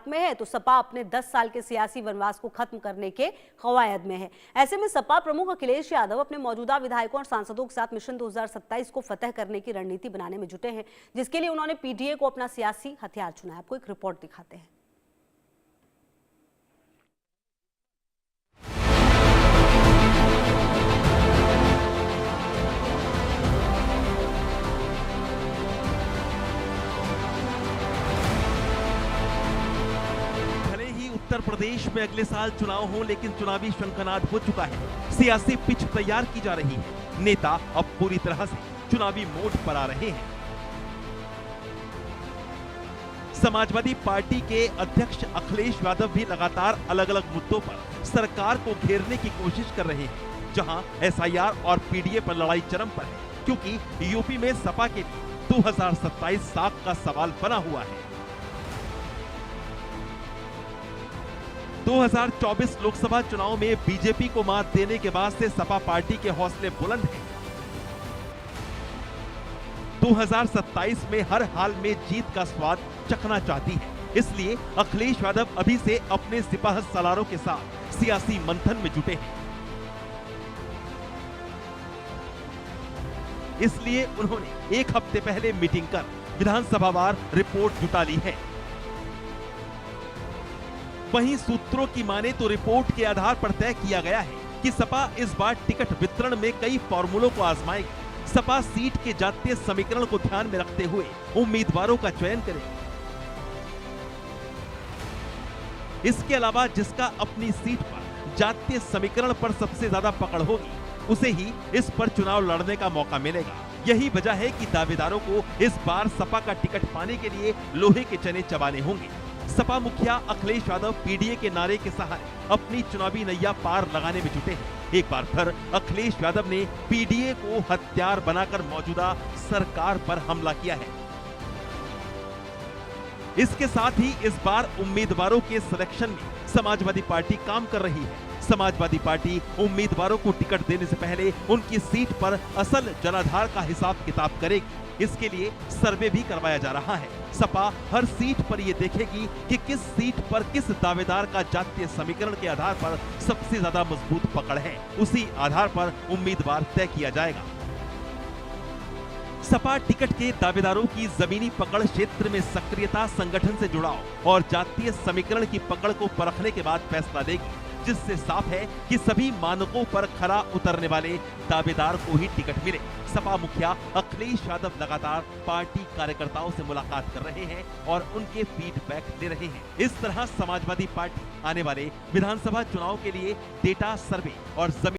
में है तो सपा अपने 10 साल के सियासी वनवास को खत्म करने के कवायद में है। ऐसे में सपा प्रमुख अखिलेश यादव अपने मौजूदा विधायकों और सांसदों के साथ मिशन 2027 को फतह करने की रणनीति बनाने में जुटे हैं, जिसके लिए उन्होंने पीडीए को अपना सियासी हथियार चुना है। आपको एक रिपोर्ट दिखाते हैं। उत्तर प्रदेश में अगले साल चुनाव हो, लेकिन चुनावी शंखनाद हो चुका है। सियासी पिच तैयार की जा रही है। नेता अब पूरी तरह से चुनावी मोड पर आ रहे हैं। समाजवादी पार्टी के अध्यक्ष अखिलेश यादव भी लगातार अलग अलग मुद्दों पर सरकार को घेरने की कोशिश कर रहे हैं। जहां एसआईआर और पीडीए पर लड़ाई चरम पर है, क्योंकि यूपी में सपा के लिए 2027 साख का सवाल बना हुआ है। 2024 लोकसभा चुनाव में बीजेपी को मात देने के बाद से सपा पार्टी के हौसले बुलंद हैं। 2027 में हर हाल में जीत का स्वाद चखना चाहती है, इसलिए अखिलेश यादव अभी से अपने सिपाह सलारों के साथ सियासी मंथन में जुटे हैं। इसलिए उन्होंने एक हफ्ते पहले मीटिंग कर विधानसभावार रिपोर्ट जुटा ली है। वहीं सूत्रों की माने तो रिपोर्ट के आधार पर तय किया गया है कि सपा इस बार टिकट वितरण में कई फॉर्मूलों को आजमाएगी। सपा सीट के जातीय समीकरण को ध्यान में रखते हुए उम्मीदवारों का चयन करेगी। इसके अलावा जिसका अपनी सीट पर जातीय समीकरण पर सबसे ज्यादा पकड़ होगी, उसे ही इस पर चुनाव लड़ने का मौका मिलेगा। यही वजह है कि दावेदारों को इस बार सपा का टिकट पाने के लिए लोहे के चने चबाने होंगे। सपा मुखिया अखिलेश यादव पीडीए के नारे के सहारे अपनी चुनावी नैया पार लगाने में जुटे हैं। एक बार फिर अखिलेश यादव ने पीडीए को हथियार बनाकर मौजूदा सरकार पर हमला किया है। इसके साथ ही इस बार उम्मीदवारों के सिलेक्शन में समाजवादी पार्टी काम कर रही है। समाजवादी पार्टी उम्मीदवारों को टिकट देने से पहले उनकी सीट पर असल जनाधार का हिसाब किताब करेगी। इसके लिए सर्वे भी करवाया जा रहा है। सपा हर सीट पर यह देखेगी कि किस सीट पर किस दावेदार का जातीय समीकरण के आधार पर सबसे ज्यादा मजबूत पकड़ है। उसी आधार पर उम्मीदवार तय किया जाएगा। सपा टिकट के दावेदारों की जमीनी पकड़, क्षेत्र में सक्रियता, संगठन से जुड़ाव और जातीय समीकरण की पकड़ को परखने के बाद फैसला देगी, जिससे साफ है कि सभी मानकों पर खरा उतरने वाले दावेदार को ही टिकट मिले। सपा मुखिया अखिलेश यादव लगातार पार्टी कार्यकर्ताओं से मुलाकात कर रहे हैं और उनके फीडबैक ले रहे हैं। इस तरह समाजवादी पार्टी आने वाले विधानसभा चुनाव के लिए डेटा सर्वे और जमीन